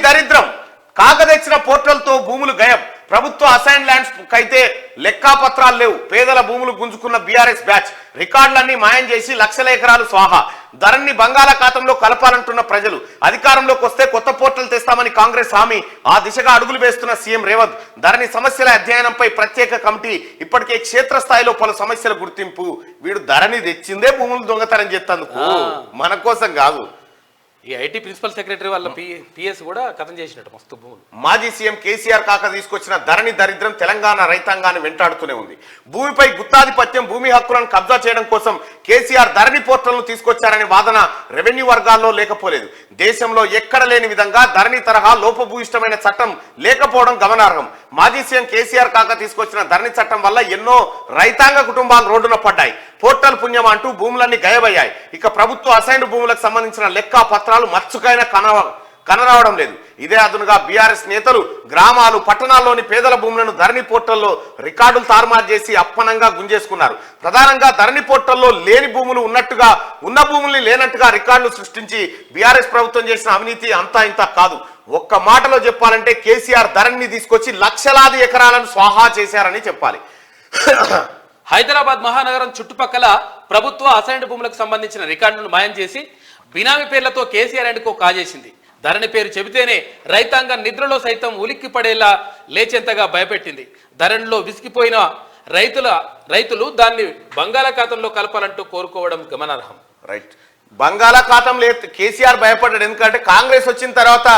దరిద్రం. కాక తెచ్చిన పోర్టల్తో భూములు గయం. ప్రభుత్వ అసైన్ ల్యాండ్స్ కైతే లెక్కాపత్రాలు లేవు. పేదల భూములు గుంజుకున్న బీఆర్ఎస్ బ్యాచ్ రికార్డులన్నీ మాయం చేసి లక్షల ఎకరాలు స్వాహా. ధరణి బంగాళాఖాతంలో కలపాలంటున్న ప్రజలు. అధికారంలోకి వస్తే కొత్త పోర్టల్ తెస్తామని కాంగ్రెస్ హామీ. ఆ దిశగా అడుగులు వేస్తున్న సీఎం రేవంత్. ధరణి సమస్యల అధ్యయనంపై ప్రత్యేక కమిటీ. ఇప్పటికే క్షేత్రస్థాయిలో పలు సమస్యల గుర్తింపు. వీడు ధరణి తెచ్చిందే భూములు దొంగతనం చేస్తందుకు, మన కోసం కాదు. ఈ ఐటీ ప్రిన్సిపల్ సెక్రటరీ వాళ్ళ పిఎస్ కూడా కథం చేసినట్టు మస్తు భూములు. మాజీ సీఎం కేసీఆర్ కాక తీసుకొచ్చిన ధరణి దరిద్రం తెలంగాణ రైతాంగాన్ని వెంటాడుతూనే ఉంది. భూమిపై గుత్తాధిపత్యం, భూమి హక్కులను కబ్జా చేయడం కోసం కేసీఆర్ ధరణి పోర్టల్ను తీసుకొచ్చారనే వాదన రెవెన్యూ వర్గాల్లో లేకపోలేదు. దేశంలో ఎక్కడ లేని విధంగా ధరణి తరహా లోపభూయిష్టమైన చట్టం లేకపోవడం గమనార్హం. మాజీ సీఎం కేసీఆర్ కాక తీసుకొచ్చిన ధరణి చట్టం వల్ల ఎన్నో రైతాంగ కుటుంబాలు రోడ్డున పడ్డాయి. పోర్టల్ పుణ్యం అంటూ భూములన్నీ గయబయ్యాయి. ఇక ప్రభుత్వ అసైన్డ్ భూములకు సంబంధించిన లెక్కా పత్రాలు మచ్చుకైనా కనరావడం లేదు. ఇదే అదునుగా బీఆర్ఎస్ నేతలు గ్రామాలు, పట్టణాల్లోని పేదల భూములను ధరణి పోర్టల్లో రికార్డులు తారుమారు చేసి అప్పనంగా గుంజేసుకున్నారు. ప్రధానంగా ధరణి పోర్టల్లో లేని భూములు ఉన్నట్టుగా, ఉన్న భూముల్ని లేనట్టుగా రికార్డులు సృష్టించి బీఆర్ఎస్ ప్రభుత్వం చేసిన అవినీతి అంతా ఇంత కాదు. ఒక్క మాటలో చెప్పాలంటే కేసీఆర్ ధరణిని తీసుకొచ్చి లక్షలాది ఎకరాలను స్వాహా చేశారని చెప్పాలి. హైదరాబాద్ మహానగరం చుట్టుపక్కల ప్రభుత్వ అసైన్డ్ భూములకు సంబంధించిన రికార్డులను మాయం చేసి బినామీ పేర్లతో కేసీఆర్ అండ్కో కాజేసింది. ధరణి పేరు చెబితేనే రైతాంగం నిద్రలో సైతం ఉలిక్కి పడేలా లేచేంతగా భయపెట్టింది. ధరణిలో విసిగిపోయిన రైతులు దాన్ని బంగాళాఖాతంలో కలపాలంటూ కోరుకోవడం గమనార్హం. రైట్, బంగాళాఖాతం లేదు కేసీఆర్ భయపడ్డాడు. ఎందుకంటే కాంగ్రెస్ వచ్చిన తర్వాత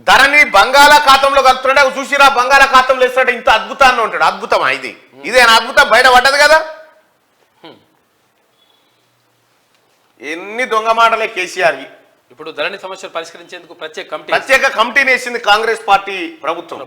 ధరణి బంగాళాఖాతంలో కలుపుతున్నాడు. చూసిరా బంగాళాఖాతంలో వేస్తాడు, ఇంత అద్భుతాన్ని ఉంటాడు. అద్భుతమా ఇది? ఇదేనా అద్భుతం? బయట పడ్డది కదా. ఎన్ని దొంగ మాటలే కేసీఆర్. ఇప్పుడు ధరణి సమస్యలు పరిష్కరించేందుకు ప్రత్యేక కమిటీని వేసింది కాంగ్రెస్ పార్టీ ప్రభుత్వం.